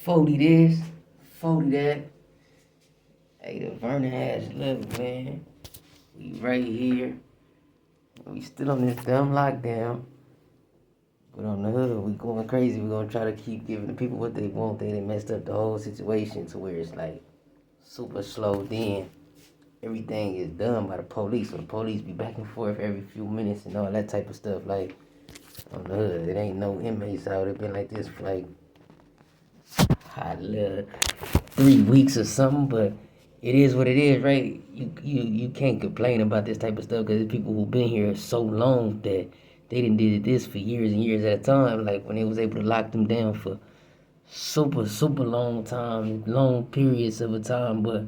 40 this, 40 that. Hey, the Vernon has look, man. We right here. We still on this dumb lockdown. But on the hood, we going crazy. We gonna try to keep giving the people what they want. They messed up the whole situation to where it's like super slowed in. Everything is done by the police. So the police be back and forth every few minutes and all that type of stuff. Like on the hood, it ain't no inmates out. It been like this for like hot little 3 weeks or something. But it is what it is, right? You can't complain about this type of stuff because there's people who've been here so long that they done did this for years and years at a time. Like when they was able to lock them down for super long time, long periods of a time. But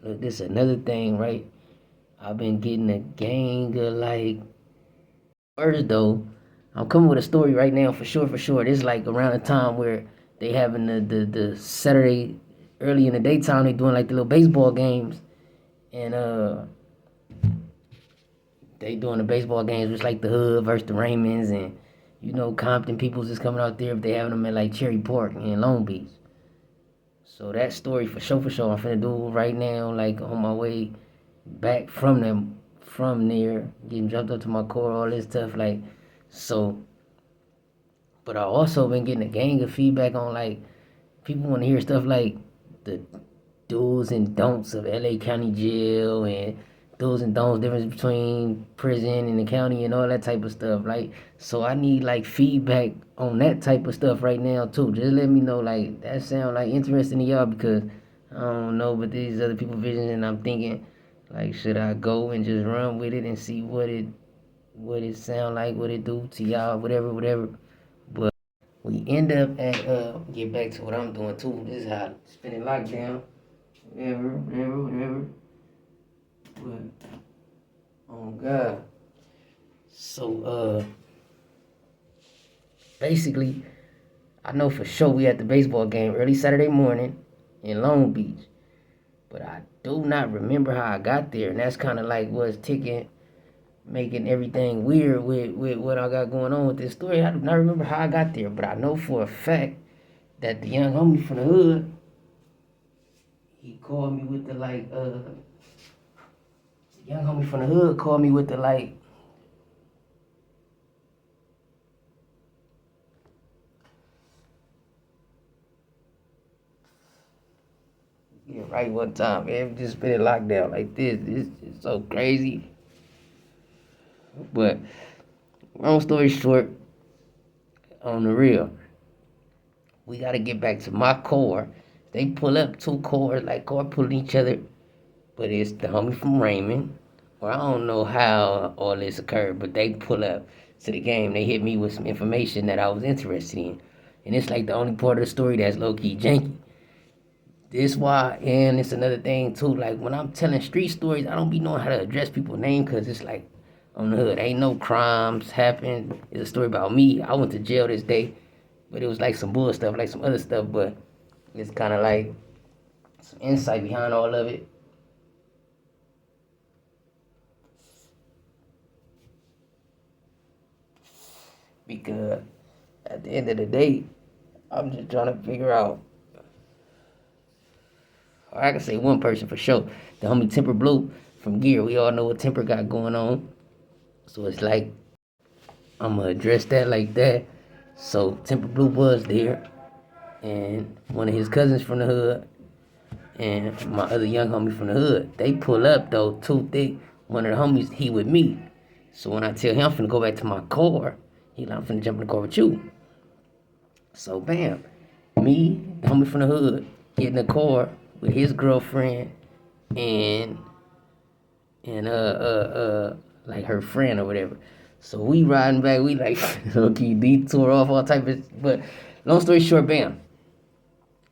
look, this is another thing, right? I've been getting a gang of like. First though, I'm coming with a story right now for sure, for sure. This is like around the time where they having the Saturday early in the daytime. They doing like the little baseball games, and they doing the baseball games just like the Hood versus the Raymonds, and Compton people's just coming out there if they having them at like Cherry Park in Long Beach. So that story for sure, for sure. I'm finna do right now, like on my way back from there, getting jumped up to my car, all this stuff, like so. But I also been getting a gang of feedback on like people want to hear stuff like the do's and don'ts of LA County Jail and do's and don'ts difference between prison and the county and all that type of stuff. Like so I need like feedback on that type of stuff right now too. Just let me know like that sound like interesting to y'all because I don't know but these other people visions and I'm thinking like should I go and just run with it and see what it sound like, what it do to y'all, whatever. But we end up at get back to what I'm doing too. This is how spending lockdown, whatever. But oh God. So basically I know for sure we at the baseball game early Saturday morning in Long Beach. But I do not remember how I got there, and that's kinda like what's ticking making everything weird with what I got going on with this story. I do not remember how I got there, but I know for a fact that the young homie from the hood, he called me with the like, the young homie from the hood called me with the like, yeah, right one time, man, just been in lockdown like this. This is so crazy. But long story short, on the real, we gotta get back to my core. They pull up two cores, like core pulling each other, but it's the homie from Raymond. Or I don't know how all this occurred, but they pull up to the game. They hit me with some information that I was interested in. And it's like the only part of the story that's low key janky. This why, and it's another thing too. Like when I'm telling street stories, I don't be knowing how to address people's name because it's like on the hood, ain't no crimes happened. It's a story about me. I went to jail this day, but it was like some bull stuff, like some other stuff. But it's kind of like some insight behind all of it. Because at the end of the day, I'm just trying to figure out. Or I can say one person for sure. The homie Temper Blue from Gear. We all know what Temper got going on. So it's like I'm gonna address that like that. So Temper Blue was there, and one of his cousins from the hood, and my other young homie from the hood. They pull up though too thick. One of the homies he with me. So when I tell him I'm finna go back to my car, he like I'm finna jump in the car with you. So bam, me, the homie from the hood, get in the car with his girlfriend and like her friend or whatever. So we riding back, we like okay, detour off all type of. But long story short, bam.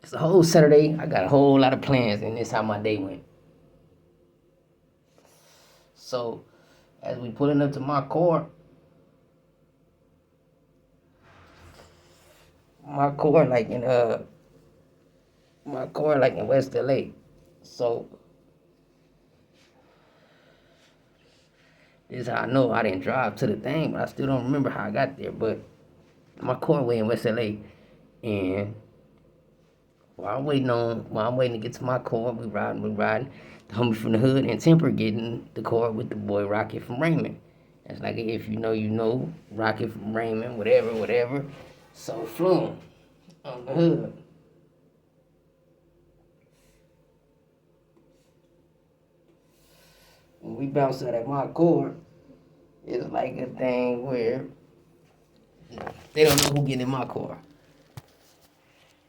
It's a whole Saturday. I got a whole lot of plans, and this is how my day went. So as we pulling up to my car like in West LA. So this is how I know I didn't drive to the thing, but I still don't remember how I got there. But my car way in West LA, And while I'm waiting to get to my car, we riding. The homie from the hood and Temper getting the car with the boy Rocket from Raymond. That's like if you know, you know, Rocket from Raymond, whatever. So Flume on the hood. When we bounce out at my car, it's like a thing where they don't know who getting in my car.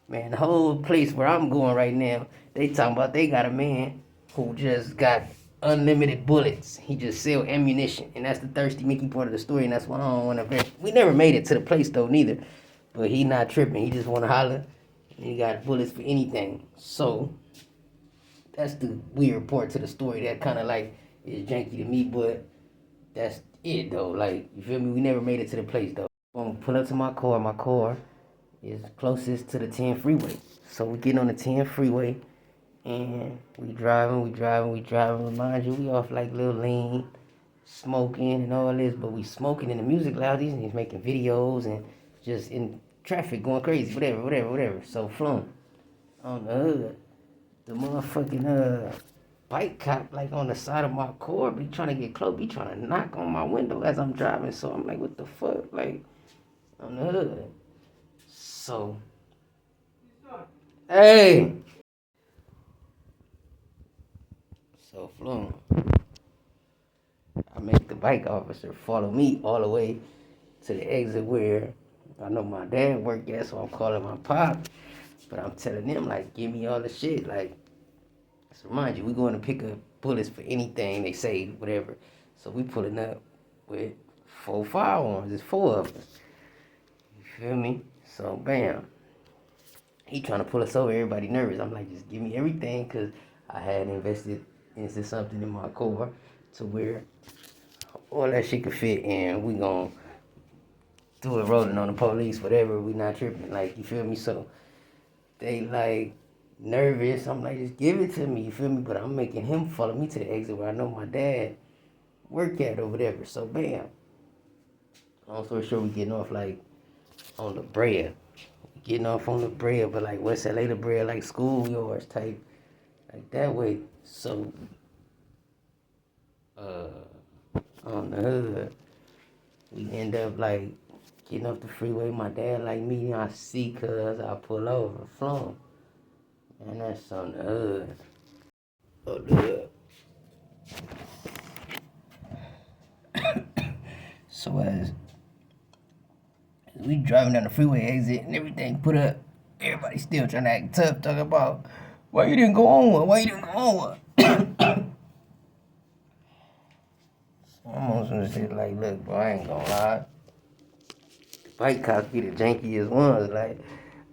Man, the whole place where I'm going right now, they talking about they got a man who just got unlimited bullets. He just sell ammunition, and that's the thirsty Mickey part of the story, and that's why I don't want to. We never made it to the place though, neither. But he not tripping. He just want to holler, and he got bullets for anything. So that's the weird part to the story that kind of like is janky to me, but that's it though. Like, you feel me? We never made it to the place though. I'm gonna pull up to my car. My car is closest to the 10 freeway. So we get on the 10 freeway and we driving. Remind you, we off like Lil Lean, smoking and all this, but we smoking and the music loud. These niggas making videos and just in traffic going crazy, whatever. So Flume on the hood, the motherfucking bike cop like on the side of my car, be trying to get close, be trying to knock on my window as I'm driving. So I'm like, what the fuck? Like, on the hood. So, hey. So Flume, I make the bike officer follow me all the way to the exit where I know my dad worked at, so I'm calling my pop. But I'm telling them, like, give me all the shit. Like, just remind you, we going to pick up bullets for anything they say, whatever. So we pulling up with 4 firearms. It's 4 of us. You feel me? So, bam. He trying to pull us over. Everybody nervous. I'm like, just give me everything, because I had invested into something in my car to where all that shit could fit in. We gon' do it rolling on the police, whatever. We not tripping. Like, you feel me? So they like nervous. I'm like, just give it to me. You feel me? But I'm making him follow me to the exit where I know my dad work at or whatever. So bam. Long story short, we getting off like on La Brea. Getting off on La Brea, but like West LA La Brea, like schoolyards type. Like that way. So on the hood, we end up like getting off the freeway. My dad like me, I see cuz I pull over, Flume. And that's on the hood. On the hood. So as we driving down the freeway exit and everything put up, everybody still trying to act tough, talking about why you didn't go on one. I'm on some shit like, look, bro, I ain't gonna lie. Bike cops be the jankiest ones. Like,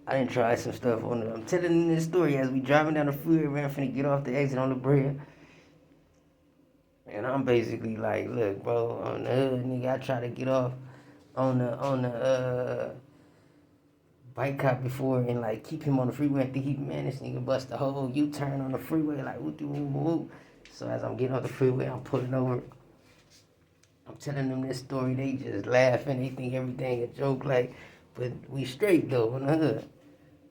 I done tried some stuff on it. I'm telling them this story as we driving down the freeway, man, finna get off the exit on La Brea. And I'm basically like, look, bro, on the hood, nigga, I try to get off on the bike cop before and like keep him on the freeway. I think he, man, this nigga bust the whole U-turn on the freeway, like whoop. So as I'm getting off the freeway, I'm pulling over. I'm telling them this story, they just laughing, they think everything a joke, like, but we straight though in the hood.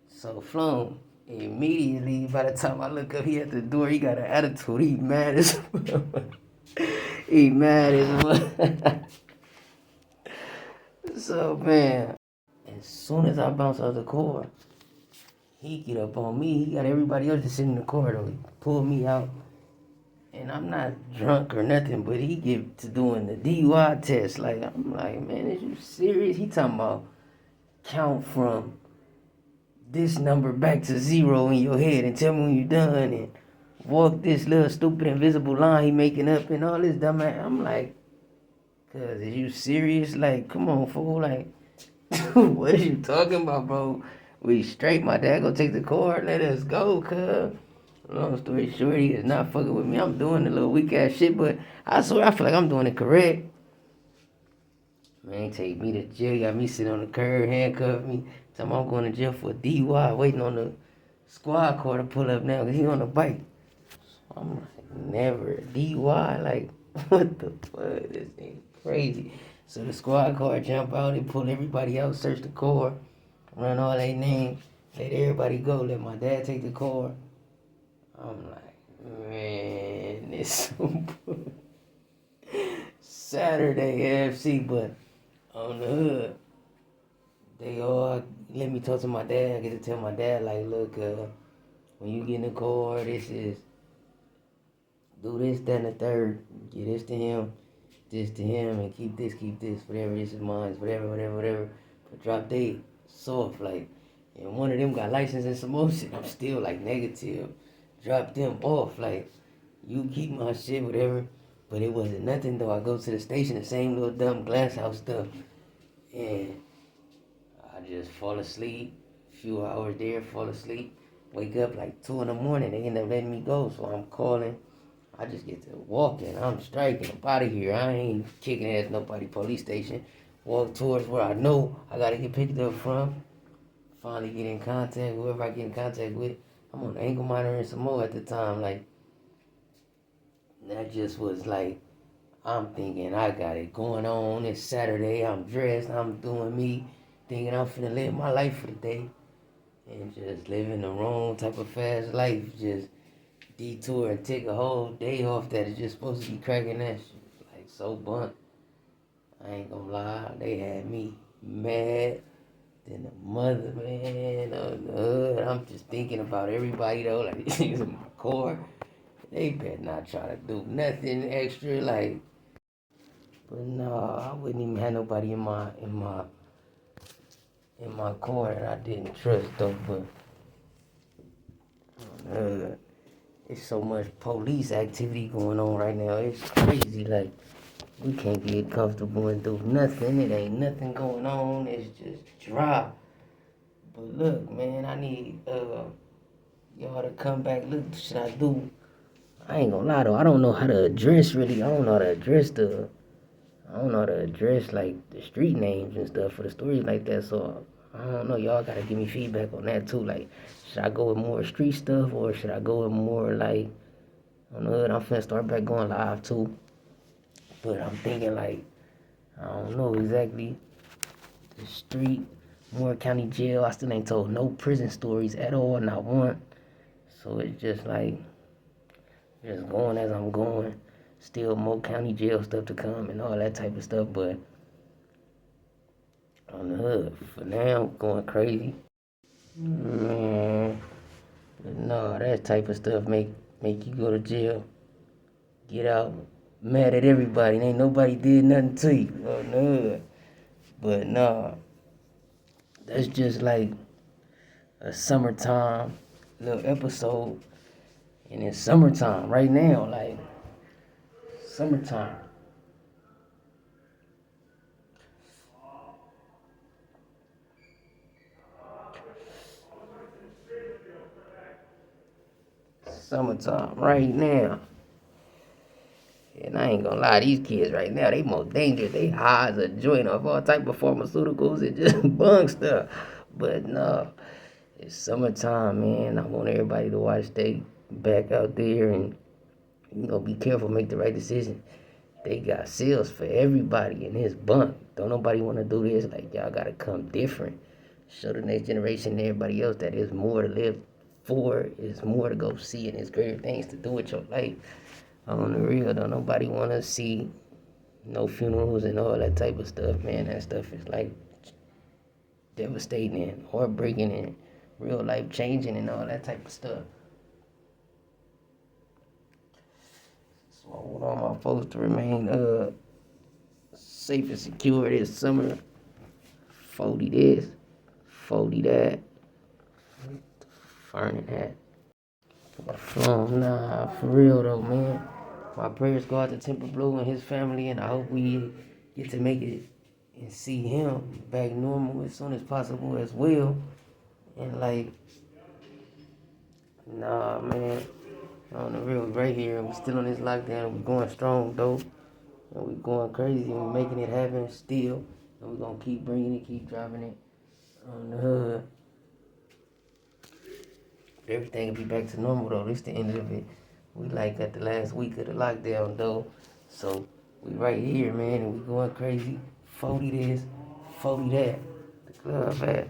So Flume, immediately by the time I look up, he at the door, he got an attitude, he mad as fuck. He mad as fuck. So man, as soon as I bounce out the car, he get up on me, he got everybody else just sitting in the car though, he pulled me out. And I'm not drunk or nothing, but he get to doing the DUI test. Like, I'm like, man, is you serious? He talking about count from this number back to 0 in your head and tell me when you done and walk this little stupid invisible line he making up and all this dumb ass. I'm like, cuz, is you serious? Like, come on, fool. Like, what are you talking about, bro? We straight. My dad go take the car. Let us go, cuz. Long story short, he is not fucking with me. I'm doing the little weak ass shit, but I swear I feel like I'm doing it correct. Man, take me to jail, got me sitting on the curb, handcuffed me. Tell me I'm going to jail for a DUI, waiting on the squad car to pull up now, because he on the bike. So I'm like, never. DUI? Like, what the fuck? This thing crazy. So the squad car jump out and pull everybody out, search the car. run all they names, let everybody go, let my dad take the car. I'm like, man, it's Saturday AFC, but on the hood, they all let me talk to my dad. I get to tell my dad, like, look, when you get in the car, this is do this, that, and the third. Get this to him, and keep this, whatever this is mine, whatever. But drop they soft, like, and one of them got license and some more shit. I'm still like negative. Drop them off, like, you keep my shit, whatever. But it wasn't nothing though. I go to the station, the same little dumb glass house stuff, and I just fall asleep. A few hours there, fall asleep. Wake up like 2 in the morning. They end up letting me go, so I'm calling. I just get to walking. I'm striking. I'm out of here. I ain't kicking ass nobody police station. Walk towards where I know I gotta get picked up from. Finally get in contact, whoever I get in contact with. I'm on ankle monitor and some more at the time. Like, that just was like, I'm thinking I got it going on. It's Saturday. I'm dressed. I'm doing me. Thinking I'm finna live my life for the day. And just living the wrong type of fast life. Just detour and take a whole day off that is just supposed to be cracking that shit. Like, so bunt. I ain't gonna lie. They had me mad. Then the mother, man, on the hood. I'm just thinking about everybody though. Like, these niggas in my core. They better not try to do nothing extra. Like, but no, I wouldn't even have nobody in my core that I didn't trust though. But it's so much police activity going on right now. It's crazy. Like, we can't get comfortable and do nothing. It ain't nothing going on. It's just dry. But look, man, I need y'all to come back. Look, should I do? I ain't gonna lie though. I don't know how to address really. I don't know how to address like the street names and stuff for the stories like that. So I don't know. Y'all gotta give me feedback on that too. Like, should I go with more street stuff or should I go with more like on the hood? I'm finna start back going live too. But I'm thinking like, I don't know exactly. The street, Moore County Jail. I still ain't told no prison stories at all, not one. So it's just like, just going as I'm going. Still more county jail stuff to come and all that type of stuff, but on the hood, for now, going crazy. Man, but no, that type of stuff make you go to jail, get out, mad at everybody, and ain't nobody did nothing to you on the hood. But no, that's just like a summertime little episode, and it's summertime right now, like summertime. Summertime right now. And I ain't gonna lie, these kids right now, they more dangerous. They high as a joint off all type of pharmaceuticals and just bung stuff. But no, it's summertime, man. I want everybody to watch they back out there and, be careful, make the right decision. They got seals for everybody in this bunk. Don't nobody want to do this. Like, y'all gotta come different. Show the next generation and everybody else that there's more to live for. There's more to go see, and there's greater things to do with your life. On the real, don't nobody want to see no funerals and all that type of stuff, man. That stuff is like devastating and heartbreaking and real life changing and all that type of stuff. So I want all my folks to remain safe and secure this summer. 40 this, 40 that, Fernin that. Nah, for real though, man. My prayers go out to Temple Blue and his family, and I hope we get to make it and see him back normal as soon as possible as well. And like, nah, man, on the real, right here, we still on this lockdown. We going strong though, and we going crazy and we making it happen still. And we gonna keep bringing it, keep driving it on the hood. Everything will be back to normal though. This the end of it. We like at the last week of the lockdown though. So we right here, man, and we going crazy. 40 this, 40 that. The club at.